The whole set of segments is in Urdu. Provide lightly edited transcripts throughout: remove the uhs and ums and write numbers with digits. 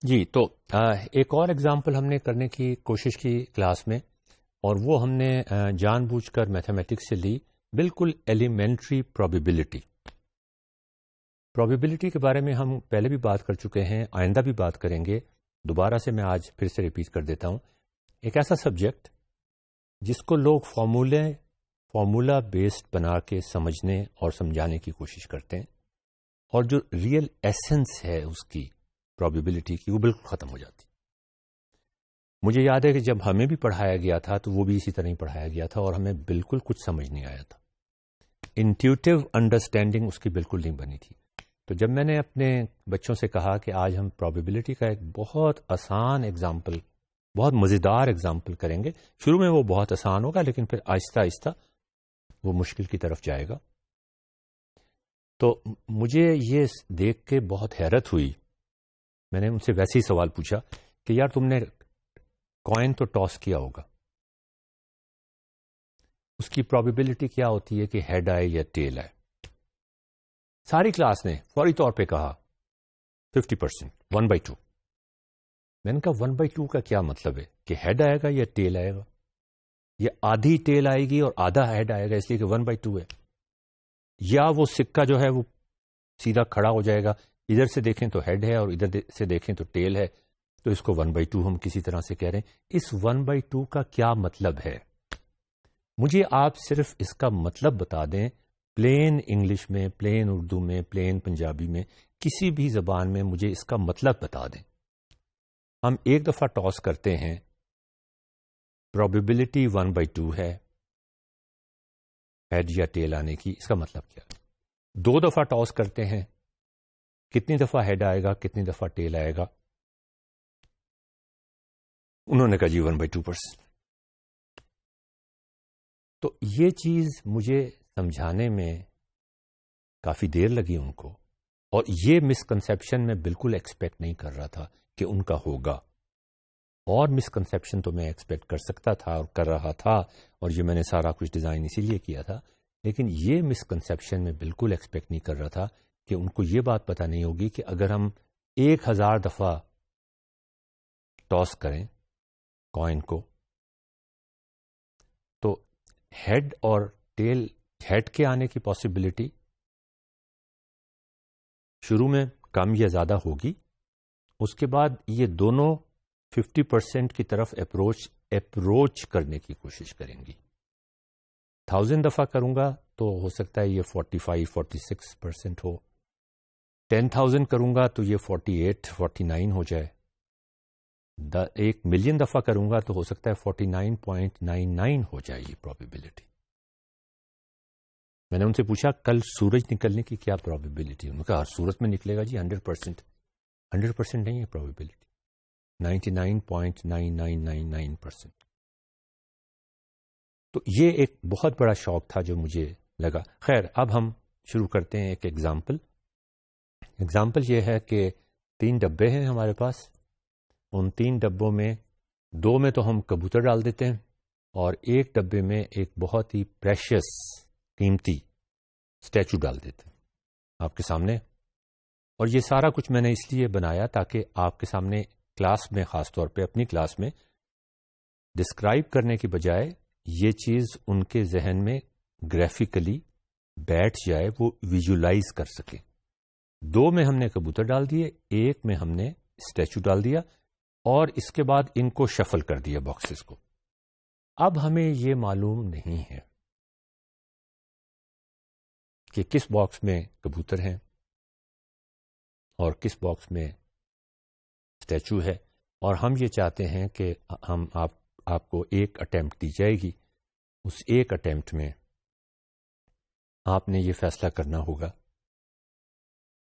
جی تو ایک اور ایگزامپل ہم نے کرنے کی کوشش کی کلاس میں، اور وہ ہم نے جان بوجھ کر میتھمیٹکس سے لی، بالکل ایلیمنٹری پرابیبلٹی کے بارے میں ہم پہلے بھی بات کر چکے ہیں، آئندہ بھی بات کریں گے، دوبارہ سے میں آج پھر سے ریپیٹ کر دیتا ہوں۔ ایک ایسا سبجیکٹ جس کو لوگ فارمولا بیسڈ بنا کے سمجھنے اور سمجھانے کی کوشش کرتے ہیں، اور جو ریئل ایسنس ہے اس کی پرابیبلٹی کی، وہ بالکل ختم ہو جاتی۔ مجھے یاد ہے کہ جب ہمیں بھی پڑھایا گیا تھا تو وہ بھی اسی طرح ہی پڑھایا گیا تھا، اور ہمیں بالکل کچھ سمجھ نہیں آیا تھا، انٹیوٹیو انڈرسٹینڈنگ اس کی بالکل نہیں بنی تھی۔ تو جب میں نے اپنے بچوں سے کہا کہ آج ہم پرابیبلٹی کا ایک بہت آسان ایگزامپل، بہت مزیدار ایگزامپل کریں گے، شروع میں وہ بہت آسان ہوگا لیکن پھر آہستہ آہستہ وہ مشکل کی طرف جائے گا، تو مجھے یہ دیکھ کے بہت حیرت ہوئی۔ میں نے ان سے ویسے ہی سوال پوچھا کہ یار تم نے کوائن تو ٹاس کیا ہوگا، اس کی پرابیبلٹی کیا ہوتی ہے کہ ہیڈ آئے یا ٹیل آئے؟ ساری کلاس نے فوری طور پہ کہا 50%، 1/2۔ میں نے کہا 1/2 کا کیا مطلب ہے؟ کہ ہیڈ آئے گا یا ٹیل آئے گا؟ یا آدھی ٹیل آئے گی اور آدھا ہیڈ آئے گا اس لیے کہ 1/2 ہے؟ یا وہ سکہ جو ہے وہ سیدھا کھڑا ہو جائے گا، ادھر سے دیکھیں تو ہیڈ ہے اور ادھر سے دیکھیں تو ٹیل ہے، تو اس کو 1/2 ہم کسی طرح سے کہہ رہے ہیں۔ اس 1/2 کا کیا مطلب ہے؟ مجھے آپ صرف اس کا مطلب بتا دیں، پلین انگلش میں، پلین اردو میں، پلین پنجابی میں، کسی بھی زبان میں مجھے اس کا مطلب بتا دیں۔ ہم ایک دفعہ ٹاس کرتے ہیں، پرابیبلٹی 1/2 ہے ہیڈ یا ٹیل آنے کی، اس کا مطلب کیا ہے؟ 2 دفعہ ٹاس کرتے ہیں، کتنی دفعہ ہیڈ آئے گا، کتنی دفعہ ٹیل آئے گا؟ انہوں نے کہا جی 1/2%۔ تو یہ چیز مجھے سمجھانے میں کافی دیر لگی ان کو، اور یہ مسکنسیپشن میں بالکل ایکسپیکٹ نہیں کر رہا تھا کہ ان کا ہوگا، اور مسکنسیپشن تو میں ایکسپیکٹ کر سکتا تھا اور کر رہا تھا، اور یہ میں نے سارا کچھ ڈیزائن اسی لیے کیا تھا، لیکن یہ مسکنسیپشن میں بالکل ایکسپیکٹ نہیں کر رہا تھا کہ ان کو یہ بات پتہ نہیں ہوگی کہ اگر ہم 1000 دفعہ ٹاس کریں کوائن کو، تو ہیڈ اور ٹیل، ہیڈ کے آنے کی پاسبلٹی شروع میں کم یا زیادہ ہوگی، اس کے بعد یہ دونوں 50% کی طرف اپروچ کرنے کی کوشش کریں گی۔ 1000 دفعہ کروں گا تو ہو سکتا ہے یہ 45-46% ہو، 10,000 کروں گا تو یہ 48-49 ہو جائے، 1,000,000 دفعہ کروں گا تو ہو سکتا ہے 49.99 ہو جائے یہ پرابیبلٹی۔ میں نے ان سے پوچھا کل سورج نکلنے کی کیا پرابیبلٹی؟ انہوں نے کہا ہر صورت میں نکلے گا جی 100%۔ 100% نہیں ہے پرابیبلٹی، 99.9999%۔ تو یہ ایک بہت بڑا شوق تھا جو مجھے لگا۔ خیر، اب ہم شروع کرتے ہیں ایک ایگزامپل۔ ایگزامپل یہ ہے کہ 3 ڈبے ہیں ہمارے پاس، ان 3 ڈبوں میں 2 میں تو ہم کبوتر ڈال دیتے ہیں، اور ایک ڈبے میں ایک بہت ہی پریشیس، قیمتی اسٹیچو ڈال دیتے ہیں آپ کے سامنے۔ اور یہ سارا کچھ میں نے اس لیے بنایا تاکہ آپ کے سامنے کلاس میں، خاص طور پہ اپنی کلاس میں، ڈسکرائب کرنے کی بجائے یہ چیز ان کے ذہن میں گرافیکلی بیٹھ جائے، وہ ویژولائز کر سکیں۔ 2 میں ہم نے کبوتر ڈال دیے، 1 میں ہم نے اسٹیچو ڈال دیا، اور اس کے بعد ان کو شفل کر دیا باکسز کو۔ اب ہمیں یہ معلوم نہیں ہے کہ کس باکس میں کبوتر ہیں اور کس باکس میں اسٹیچو ہے، اور ہم یہ چاہتے ہیں کہ ہم آپ کو ایک اٹیمپٹ دی جائے گی، اس ایک اٹیمپٹ میں آپ نے یہ فیصلہ کرنا ہوگا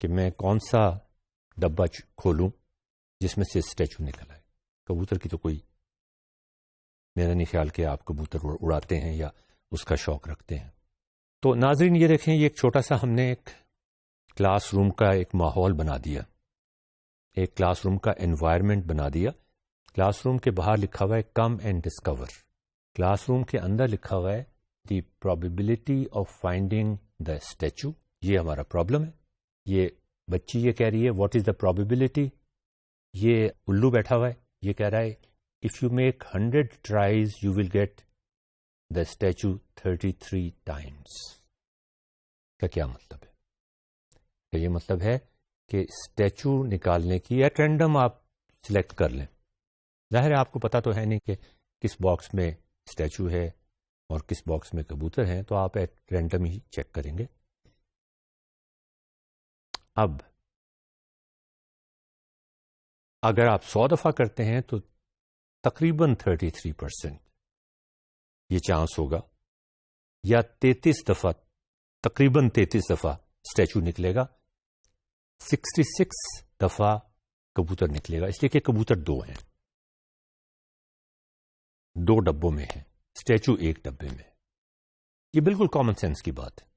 کہ میں کون سا ڈبہ کھولوں جس میں سے اسٹیچو نکل آئے۔ کبوتر کی تو کوئی، میرا نہیں خیال کہ آپ کبوتر اڑاتے ہیں یا اس کا شوق رکھتے ہیں۔ تو ناظرین یہ دیکھیں، یہ ایک چھوٹا سا ہم نے ایک کلاس روم کا ایک ماحول بنا دیا، ایک کلاس روم کا انوائرمنٹ بنا دیا۔ کلاس روم کے باہر لکھا ہوا ہے come and discover, class room کے اندر لکھا ہوا ہے the probability of finding the statute. یہ ہمارا پرابلم ہے۔ یہ بچی یہ کہہ رہی ہے واٹ از دا پرابیبلٹی یہ الو بیٹھا ہوا ہے، یہ کہہ رہا ہے if you make 100 tries you will get the statue 33 times. کا کیا مطلب ہے؟ کہ یہ مطلب ہے کہ اسٹیچو نکالنے کی ایٹ رینڈم آپ سلیکٹ کر لیں. ظاہر ہے آپ کو پتا تو ہے نہیں کہ کس باکس میں اسٹیچو ہے اور کس باکس میں کبوتر ہیں، تو آپ ایٹ رینڈم ہی چیک کریں گے. اب اگر آپ 100 دفعہ کرتے ہیں تو تقریباً 33% یہ چانس ہوگا، یا 33 دفعہ، تقریباً 33 دفعہ اسٹیچو نکلے گا، 66 دفعہ کبوتر نکلے گا. اس لیے کہ کبوتر 2 ہیں، 2 ڈبوں میں ہیں، اسٹیچو 1 ڈبے میں. یہ بالکل کامن سینس کی بات ہے.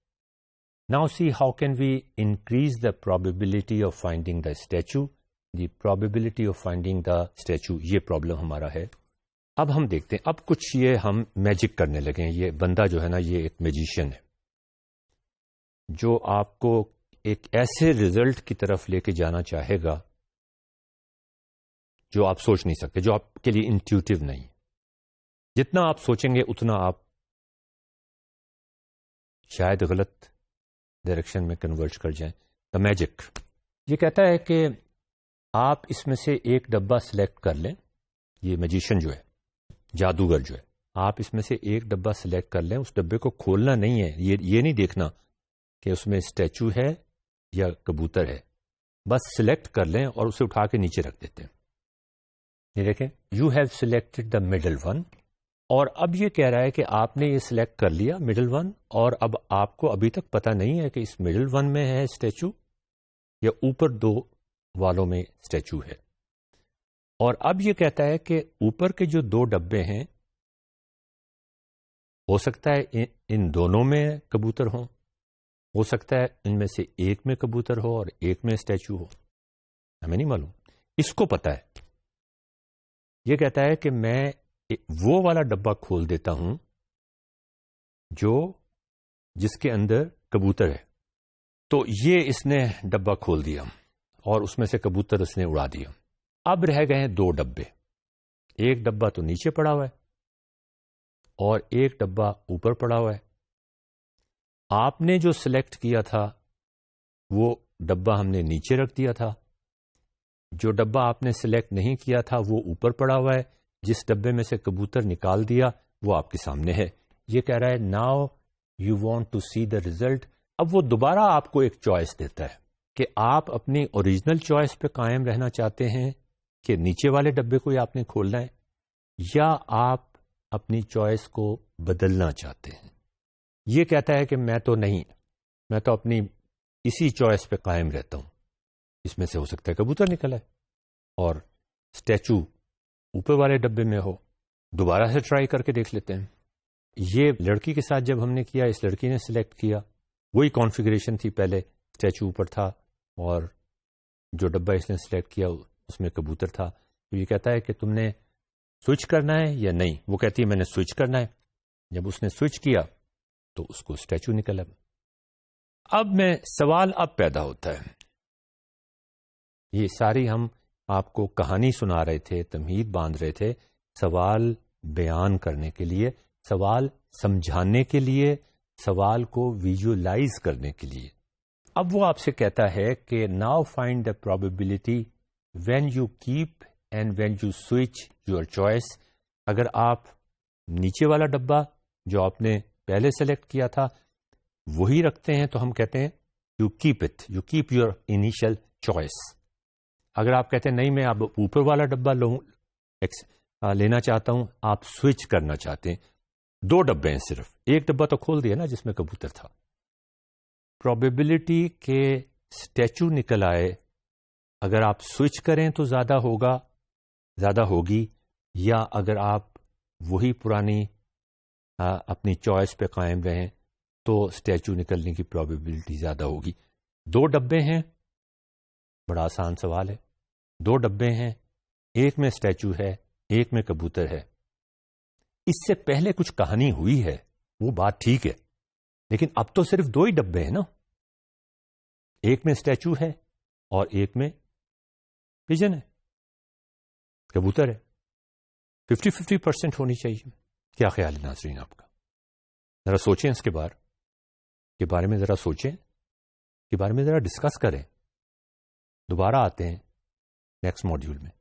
Now see how can we increase the probability of finding the statue. The probability of finding the statue یہ پرابلم ہمارا ہے. اب ہم دیکھتے ہیں، اب کچھ یہ ہم میجک کرنے لگے ہیں. یہ بندہ جو ہے نا، یہ ایک میجیشین ہے جو آپ کو ایک ایسے ریزلٹ کی طرف لے کے جانا چاہے گا جو آپ سوچ نہیں سکتے، جو آپ کے لیے انٹیوٹیو نہیں. جتنا آپ سوچیں گے اتنا آپ شاید غلط ڈائریکشن میں کنورٹ کر جائیں. دا میجک یہ کہتا ہے کہ آپ اس میں سے ایک ڈبہ سلیکٹ کر لیں. یہ میجیشین جو ہے، جادوگر جو ہے، آپ اس میں سے ایک ڈبہ سلیکٹ کر لیں. اس ڈبے کو کھولنا نہیں ہے، یہ نہیں دیکھنا کہ اس میں اسٹیچو ہے یا کبوتر ہے. بس سلیکٹ کر لیں اور اسے اٹھا کے نیچے رکھ دیتے ہیں. یہ دیکھیں، you have selected the middle one. اور اب یہ کہہ رہا ہے کہ آپ نے یہ سلیکٹ کر لیا مڈل ون، اور اب آپ کو ابھی تک پتہ نہیں ہے کہ اس مڈل ون میں ہے اسٹیچو یا اوپر 2 والوں میں اسٹیچو ہے. اور اب یہ کہتا ہے کہ اوپر کے جو 2 ڈبے ہیں، ہو سکتا ہے ان دونوں میں کبوتر ہوں، ہو سکتا ہے ان میں سے ایک میں کبوتر ہو اور ایک میں اسٹیچو ہو. ہمیں نہیں معلوم، اس کو پتا ہے. یہ کہتا ہے کہ میں وہ والا ڈبہ کھول دیتا ہوں جس کے اندر کبوتر ہے. تو یہ اس نے ڈبہ کھول دیا اور اس میں سے کبوتر اس نے اڑا دیا. اب رہ گئے ہیں 2 ڈبے. ایک ڈبہ تو نیچے پڑا ہوا ہے اور ایک ڈبہ اوپر پڑا ہوا ہے. آپ نے جو سلیکٹ کیا تھا وہ ڈبہ ہم نے نیچے رکھ دیا تھا. جو ڈبہ آپ نے سلیکٹ نہیں کیا تھا وہ اوپر پڑا ہوا ہے. جس ڈبے میں سے کبوتر نکال دیا وہ آپ کے سامنے ہے. یہ کہہ رہا ہے now you want to see the result. اب وہ دوبارہ آپ کو ایک چوائس دیتا ہے کہ آپ اپنی اوریجنل چوائس پہ قائم رہنا چاہتے ہیں کہ نیچے والے ڈبے کو آپ نے کھولنا ہے، یا آپ اپنی چوائس کو بدلنا چاہتے ہیں. یہ کہتا ہے کہ میں تو نہیں، میں تو اپنی اسی چوائس پہ قائم رہتا ہوں. اس میں سے ہو سکتا ہے کبوتر نکلا ہے اور اسٹیچو اوپر والے ڈبے میں ہو. دوبارہ سے ٹرائی کر کے دیکھ لیتے ہیں. یہ لڑکی کے ساتھ جب ہم نے کیا، اس لڑکی نے سلیکٹ کیا، وہی کانفیگریشن تھی. پہلے اسٹیچو اوپر تھا اور جو ڈبہ اس نے سلیکٹ کیا اس میں کبوتر تھا. تو یہ کہتا ہے کہ تم نے سوئچ کرنا ہے یا نہیں. وہ کہتی ہے میں نے سوئچ کرنا ہے. جب اس نے سوئچ کیا تو اس کو اسٹیچو نکلا. اب میں سوال اب پیدا ہوتا ہے. یہ ساری ہم آپ کو کہانی سنا رہے تھے، تمہید باندھ رہے تھے سوال بیان کرنے کے لیے، سوال سمجھانے کے لیے، سوال کو ویژولائز کرنے کے لیے. اب وہ آپ سے کہتا ہے کہ now find the probability when you keep and when you switch your choice. اگر آپ نیچے والا ڈبہ جو آپ نے پہلے سلیکٹ کیا تھا وہی رکھتے ہیں تو ہم کہتے ہیں you keep it, you keep your initial choice. اگر آپ کہتے ہیں نہیں میں اب اوپر والا ڈبہ لینا چاہتا ہوں، آپ سوئچ کرنا چاہتے ہیں. 2 ڈبے ہیں صرف، ایک ڈبہ تو کھول دیا نا جس میں کبوتر تھا. پرابیبلٹی کہ اسٹیچو نکل آئے اگر آپ سوئچ کریں تو زیادہ ہوگی، یا اگر آپ وہی پرانی اپنی چوائس پہ قائم رہیں تو اسٹیچو نکلنے کی پرابیبلٹی زیادہ ہوگی. 2 ڈبے ہیں، بڑا آسان سوال ہے. 2 ڈبے ہیں، ایک میں اسٹیچو ہے، ایک میں کبوتر ہے. اس سے پہلے کچھ کہانی ہوئی ہے، وہ بات ٹھیک ہے، لیکن اب تو صرف 2 ہی ڈبے ہیں نا. ایک میں اسٹیچو ہے اور ایک میں پجن ہے. کبوتر ہے 50-50% ہونی چاہیے. کیا خیال ہے ناظرین آپ کا؟ ذرا سوچیں اس کے بارے میں ذرا سوچیں، کے بارے میں ذرا ڈسکس کریں. دوبارہ آتے ہیں نیکسٹ ماڈیول میں.